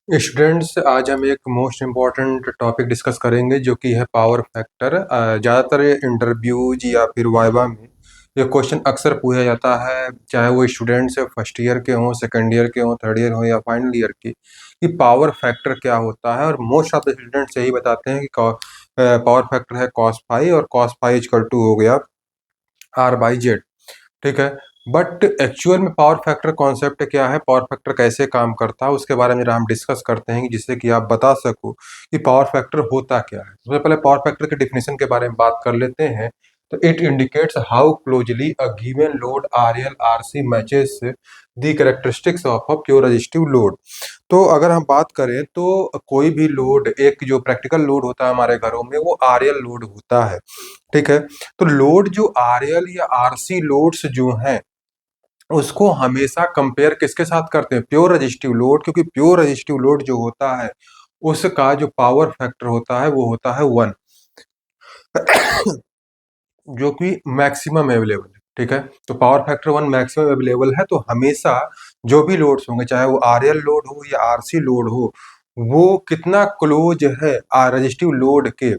Students, आज हम एक मोस्ट इम्पॉर्टेंट टॉपिक डिस्कस करेंगे जो कि है पावर फैक्टर। ज़्यादातर इंटरव्यूज या फिर वाइवा में ये क्वेश्चन अक्सर पूछा जाता है, चाहे वो स्टूडेंट्स फर्स्ट ईयर के हों, सेकंड ईयर के हों, थर्ड ईयर हो या फाइनल ईयर के, कि पावर फैक्टर क्या होता है। और मोस्ट ऑफ द स्टूडेंट्स यही बताते हैं कि पावर फैक्टर है कॉस फाई, और कॉस फाई इक्वल टू हो गया आर बाई जेड। ठीक है। बट एक्चुअल में पावर फैक्टर कॉन्सेप्ट क्या है, पावर फैक्टर कैसे काम करता है, उसके बारे में जरा हम डिस्कस करते हैं, कि जिससे कि आप बता सको कि पावर फैक्टर होता क्या है। सबसे पहले पावर फैक्टर के डिफिनेशन के बारे में बात कर लेते हैं। तो it indicates how closely a given load R L or C matches the characteristics of a pure resistive load. तो अगर हम बात करें तो कोई भी लोड, एक जो प्रैक्टिकल लोड होता है हमारे घरों में, वो आर एल लोड होता है। ठीक है। तो लोड जो आर एल या आर सी लोड्स जो हैं, उसको हमेशा कंपेयर किसके साथ करते हैं? Pure resistive load. क्योंकि प्योर रेजिस्टिव लोड जो होता है उसका जो पावर फैक्टर होता है वो होता है 1, जो कि मैक्सिमम अवेलेबल है। ठीक है। तो पावर फैक्टर 1 मैक्सिमम अवेलेबल है। तो हमेशा जो भी लोड्स होंगे, चाहे वो आर एल लोड हो या आर सी लोड हो, वो कितना क्लोज है रेजिस्टिव लोड के,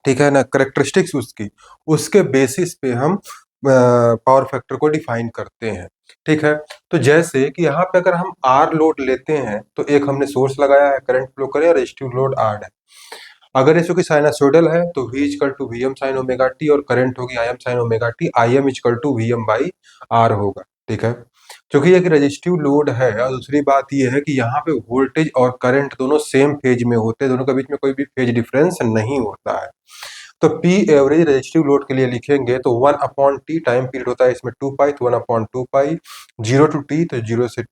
ठीक है ना, करेक्टरिस्टिक्स उसकी, उसके बेसिस पे हम पावर फैक्टर को डिफाइन करते हैं। ठीक है। तो जैसे कि यहाँ पे अगर हम आर लोड लेते हैं, तो एक हमने सोर्स लगाया है, करंट फ्लो करे, और रेजिस्टिव लोड आर है। अगर इसको की साइनसोइडल है तो V equal to V M sine omega T, और करंट होगी I M sine omega T, I M equal to V M by R होगा। ठीक है। क्योंकि ये रेजिस्टिव लोड है। और दूसरी बात ये है कि यहाँ पे वोल्टेज और करंट दोनों सेम फेज में होते हैं, दोनों के बीच में कोई भी फेज डिफरेंस नहीं होता है। तो पी एवरेज रेजिस्टिव लोड के लिए लिखेंगे तो 1/t टाइम पीरियड होता है इसमें 2 पाई, तो 1/2 पाई, 0 to t, तो 0 से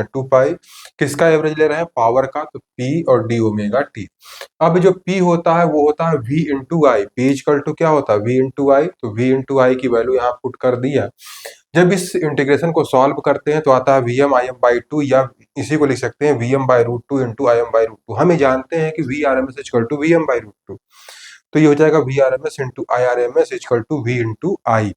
2 पाई। किसका एवरेज ले रहे हैं? पावर का। तो P और d ओमेगा टी। अब जो P होता है वो होता है V into I. P equal to क्या होता है? V into I. तो V इंटू आई की वैल्यू यहाँ पुट कर दिया। जब इस इंटीग्रेशन को सॉल्व करते हैं तो आता है Vm Im/2, या इसी को लिख सकते हैं Vm/√2 इंटू Im/√2। हम ये जानते हैं कि Vrms इक्वल टू Vm/√2। तो ये हो जाएगा Vrms into IRMS equal to V into I.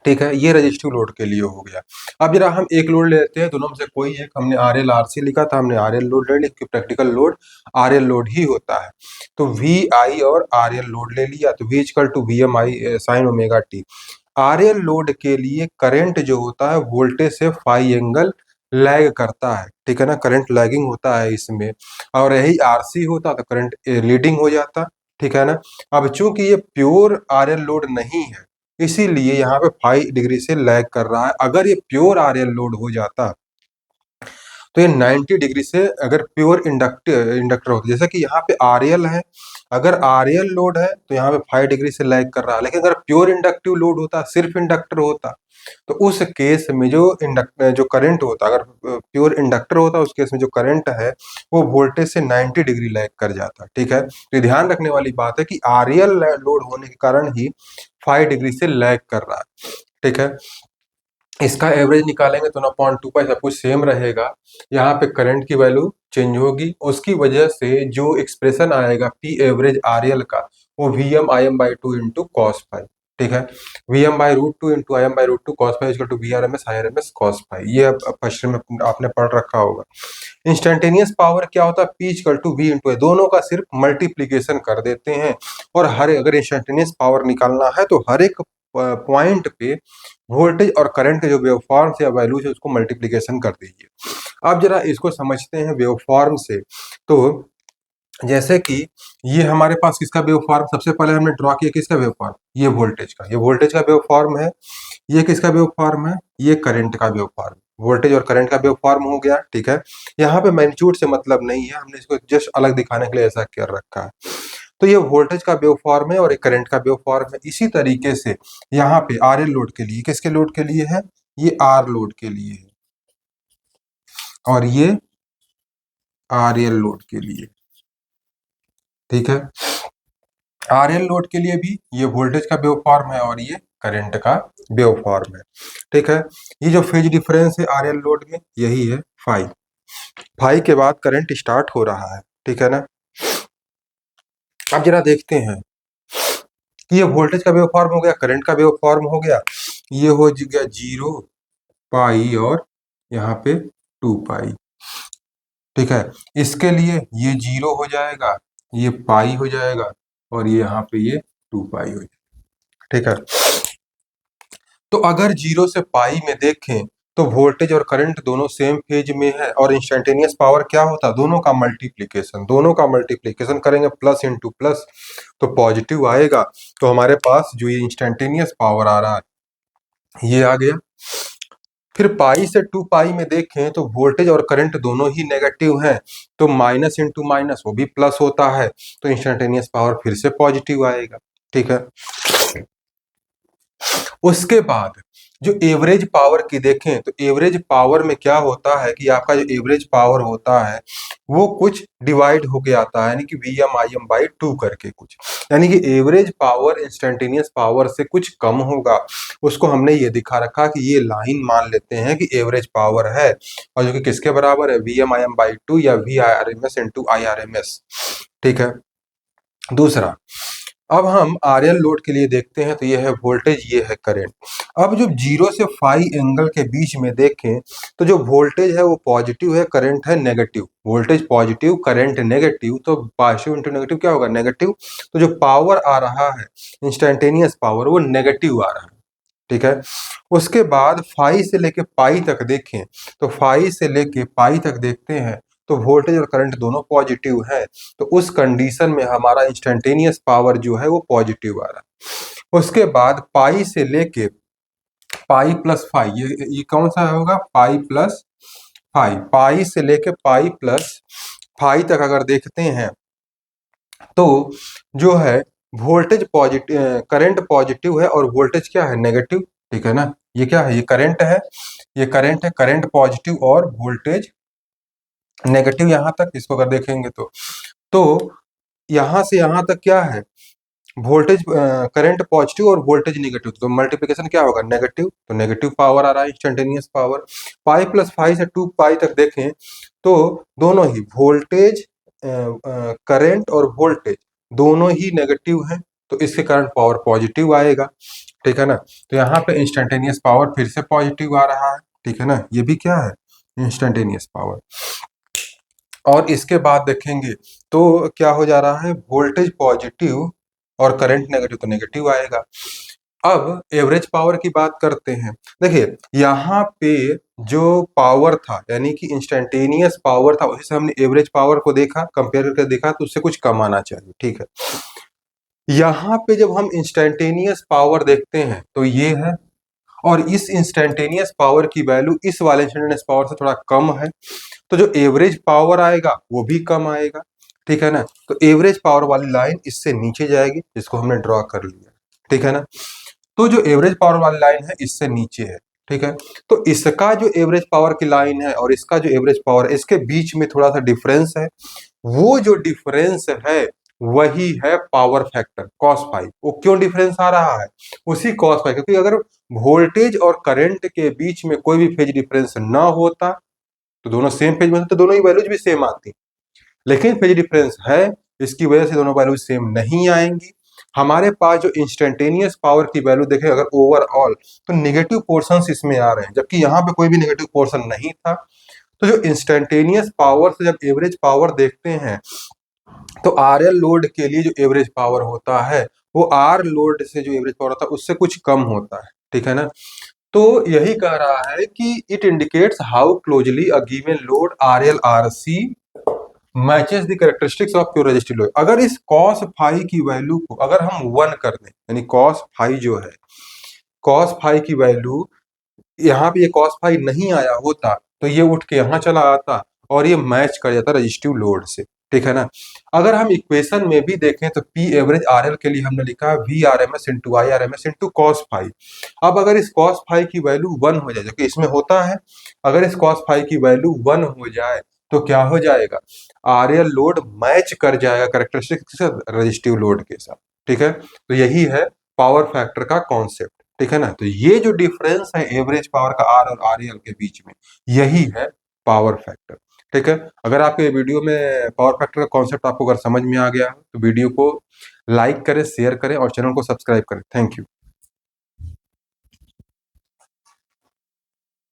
ठीक है। ये रजिस्टिव लोड के लिए हो गया। अब जरा हम एक लोड लेते हैं, दोनों में से कोई एक। हमने RL RC लिखा था, हमने RL लोड ले लिया क्योंकि प्रैक्टिकल लोड RL लोड ही होता है। तो VI और RL लोड ले लिया, तो V equal to VMI sine omega T. RL load के लिए करंट जो होता है वोल्टेज से फाई एंगल लैग करता है। ठीक है ना, करंट लैगिंग होता है इसमें। और यही RC होता तो करंट लीडिंग हो जाता। ठीक है ना। अब चूंकि ये प्योर RL लोड नहीं है, इसीलिए यहाँ पे 5 डिग्री से लैग कर रहा है। अगर ये प्योर RL लोड हो जाता तो ये 90 डिग्री से, अगर प्योर इंडक्टर होता, जैसे कि यहाँ पे RL है, अगर RL लोड है तो यहाँ पे 5 डिग्री से लैग कर रहा है। लेकिन अगर प्योर इंडक्टिव लोड होता, सिर्फ इंडक्टर होता, तो उस केस में जो करंट होता, अगर प्योर इंडक्टर होता, उस केस में जो करंट है वो वोल्टेज से 90 डिग्री लैग कर जाता। ठीक है। तो ये ध्यान रखने वाली बात है कि RL लोड होने के कारण ही 5 डिग्री से लैग कर रहा है। ठीक है। इसका एवरेज निकालेंगे तो 0.2 पाई सब कुछ सेम रहेगा। यहाँ पे करंट की वैल्यू चेंज होगी, उसकी वजह से जो एक्सप्रेशन आएगा पी एवरेज RL का, वो Vm/2 इंटू कॉस फाई। ठीक है। Vm/√2 into Im/√2 cos phi equal to Vrms IRMS cos phi. ये अब फर्स्ट में आपने पढ़ रखा होगा। इंस्टेंटेनियस पावर क्या होता है? P equal to V into, दोनों का सिर्फ मल्टीप्लीकेशन कर देते हैं। और अगर इंस्टेंटेनियस पावर निकालना है तो हर एक पॉइंट पे वोल्टेज और करंट के जो वेवफॉर्म या वैल्यूज है उसको मल्टीप्लीकेशन कर दीजिए। अब जरा इसको समझते हैं वेवफॉर्म से। तो जैसे कि ये हमारे पास किसका वेवफॉर्म, सबसे पहले हमने ड्रॉ किया किसका वेवफॉर्म? ये वोल्टेज का, ये वोल्टेज का वेवफॉर्म है। ये किसका वेवफॉर्म है? ये करंट का वेवफॉर्म। वोल्टेज और करंट का वेवफॉर्म हो गया। ठीक है। यहाँ पे मैग्नीट्यूड से मतलब नहीं है, हमने इसको जस्ट अलग दिखाने के लिए ऐसा कर रखा है। तो ये वोल्टेज का वेवफॉर्म है और एक करंट का वेवफॉर्म है। इसी तरीके से यहाँ पे RL लोड के लिए, किसके लोड के लिए है? ये R लोड के लिए है, और ये RL लोड के लिए। ठीक है। RL लोड के लिए भी ये वोल्टेज का वेवफॉर्म है और ये करंट का वेवफॉर्म है। ठीक है। ये जो फेज डिफरेंस है RL लोड में, यही है फाई। फाई के बाद करंट स्टार्ट हो रहा है। ठीक है ना। अब जरा देखते हैं कि ये वोल्टेज का वेवफॉर्म हो गया, करंट का वेवफॉर्म हो गया। ये हो गया 0 पाई और यहाँ पे 2 पाई। ठीक है। इसके लिए ये 0 हो जाएगा, ये पाई हो जाएगा और ये यहाँ पे ये 2 पाई हो जाएगा। ठीक है। तो अगर 0 से पाई में देखें तो वोल्टेज और करंट दोनों सेम फेज में है और इंस्टेंटेनियस पावर क्या होता है, दोनों का मल्टीप्लीकेशन करेंगे, प्लस इंटू प्लस तो पॉजिटिव आएगा। तो हमारे पास जो ये इंस्टेंटेनियस पावर आ रहा है ये आ गया। फिर पाई से 2 पाई में देखें तो वोल्टेज और करंट दोनों ही नेगेटिव हैं, तो माइनस इंटू माइनस वो भी प्लस होता है, तो इंस्टेंटेनियस पावर फिर से पॉजिटिव आएगा। ठीक है। उसके बाद जो एवरेज पावर की देखें तो एवरेज पावर में क्या होता है कि आपका जो एवरेज पावर होता है वो कुछ डिवाइड होके आता है, यानी कि Vm/2 करके कुछ, यानी कि एवरेज पावर इंस्टेंटेनियस पावर से कुछ कम होगा। उसको हमने ये दिखा रखा कि ये लाइन मान लेते हैं कि एवरेज पावर है और जो कि किसके बराबर है, Vm/2 या VIrms/IRMS। ठीक है। दूसरा, अब हम आरएल लोड के लिए देखते हैं तो ये है वोल्टेज, ये है करंट। अब जो 0 से फाई एंगल के बीच में देखें तो जो वोल्टेज है वो पॉजिटिव है, करंट है negative. Voltage positive, current negative, तो पॉजिटिव इंटू नेगेटिव क्या होगा, नेगेटिव। तो जो पावर आ रहा है इंस्टेंटेनियस पावर वो नेगेटिव आ रहा है। ठीक है। उसके बाद फाई से लेके पाई तक देखें तो फाई से लेके पाई तक देखते हैं तो वोल्टेज और करंट दोनों पॉजिटिव है, तो उस कंडीशन में हमारा इंस्टेंटेनियस पावर जो है वो पॉजिटिव आ रहा है। उसके बाद पाई से लेके पाई प्लस फाई, ये कौन सा होगा, पाई प्लस फाई। पाई से लेके पाई प्लस फाई तक अगर देखते हैं तो जो है वोल्टेज पॉजिटिव, करंट पॉजिटिव है और वोल्टेज क्या है, नेगेटिव। ठीक है ना। ये क्या है, ये करंट है, ये करंट है, करंट पॉजिटिव और वोल्टेज नेगेटिव यहाँ तक। इसको अगर देखेंगे तो यहाँ से यहाँ तक क्या है, वोल्टेज करंट पॉजिटिव और वोल्टेज नेगेटिव, तो मल्टीप्लिकेशन क्या होगा, नेगेटिव, तो नेगेटिव पावर आ रहा है instantaneous power. Pi plus phi से 2 पाई तक देखें तो दोनों ही वोल्टेज, करंट और वोल्टेज दोनों ही नेगेटिव हैं, तो इसके कारण पावर पॉजिटिव आएगा। ठीक है ना। तो यहाँ पे इंस्टेंटेनियस पावर फिर से पॉजिटिव आ रहा है। ठीक है ना। ये भी क्या है, इंस्टेंटेनियस पावर। और इसके बाद देखेंगे तो क्या हो जा रहा है, वोल्टेज पॉजिटिव और करंट नेगेटिव, तो नेगेटिव आएगा। अब एवरेज पावर की बात करते हैं। देखिए यहाँ पे जो पावर था यानी कि इंस्टेंटेनियस पावर था, उसी से हमने एवरेज पावर को देखा, कंपेयर करके देखा तो उससे कुछ कम आना चाहिए। ठीक है। यहाँ पे जब हम इंस्टेंटेनियस पावर देखते हैं तो ये है, और इस इंस्टेंटेनियस पावर की वैल्यू इस वाले इंस्टेंटेनियस पावर से थोड़ा कम है, तो जो एवरेज पावर आएगा वो भी कम आएगा। ठीक है ना। तो एवरेज पावर वाली लाइन इससे नीचे जाएगी, जिसको हमने ड्रॉ कर लिया। ठीक है ना। तो जो एवरेज पावर वाली लाइन है इससे नीचे है। ठीक है। तो इसका जो एवरेज पावर की लाइन है और इसका जो एवरेज पावर है, इसके बीच में थोड़ा सा डिफरेंस है। वो जो डिफरेंस है वही है पावर फैक्टर कॉस फाइव। वो क्यों डिफरेंस आ रहा है, उसी कॉस फाइव, क्योंकि अगर वोल्टेज और करंट के बीच में कोई भी फेज डिफरेंस ना होता तो दोनों सेम फेज में होते, तो दोनों ही वैल्यूज भी सेम आती। लेकिन फेज डिफरेंस है, इसकी वजह से दोनों वैल्यूज सेम नहीं आएंगी। हमारे पास जो इंस्टेंटेनियस पावर की वैल्यू देखें अगर ओवरऑल, तो नेगेटिव पोर्शंस इसमें आ रहे हैं, जबकि यहाँ पे कोई भी नेगेटिव पोर्शन नहीं था। तो जो इंस्टेंटेनियस पावर से जब एवरेज पावर देखते हैं तो आरएल लोड के लिए जो एवरेज पावर होता है वो आर लोड से जो एवरेज पावर होता है उससे कुछ कम होता है। ठीक है ना। तो यही कह रहा है कि it indicates how closely a given load RL RC matches the characteristics of pure resistive load. अगर इस कॉस फाई की वैल्यू को अगर हम 1 कर दें, यानी कॉस फाई जो है, कॉस फाई की वैल्यू, यहाँ पे ये कॉस फाई नहीं आया होता तो ये उठ के यहाँ चला आता और ये मैच कर जाता रजिस्टिव लोड से। ठीक है ना। अगर हम इक्वेशन में भी देखें तो पी एवरेज आरएल के लिए हमने लिखा है V R M S into I R M S into cos phi. अब अगर इस कॉस फाई की वैल्यू 1 हो जाए, जो कि इसमें होता है, अगर इस कॉस फाई की वैल्यू 1 हो जाए तो क्या हो जाएगा, आरएल लोड मैच कर जाएगा कैरेक्टरिस्टिक के साथ, रजिस्टिव लोड के साथ। ठीक है। तो यही है पावर फैक्टर का कॉन्सेप्ट। ठीक है ना। तो ये जो डिफरेंस है एवरेज पावर का आर और आरएल के बीच में, यही है पावर फैक्टर। ठीक है। अगर आपके वीडियो में पावर फैक्टर का कॉन्सेप्ट आपको अगर समझ में आ गया तो वीडियो को लाइक करें, शेयर करें और चैनल को सब्सक्राइब करें। Thank you.